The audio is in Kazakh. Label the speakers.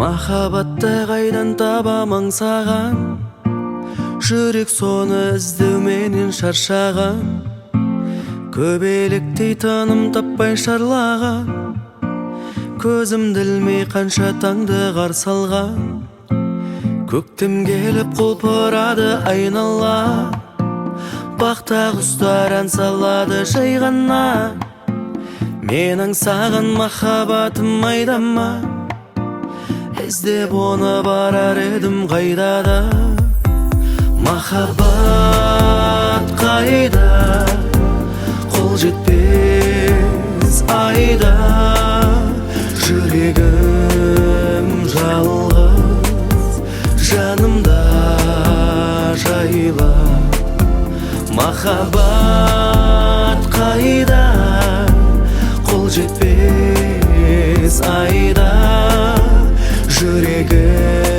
Speaker 1: Махаббатты қайдан табам аңсаған, жүрек соны іздеуменен шаршаған. Көбелектей тыным таппай шарлаған, көзімді ілмей қанша таңды қарсы алған. Көктем келіп құлпырады айнала, бақта құстар ән салады жай ғана. Мен аңсаған махаббатым айдама, іздеп оны барар едім қайда да. Махаббат қайда, қол жетпес айда. Жүрегім жалғыз, жанымда жайла. Махаббат қайда, қол жетпес айда. Жүрегім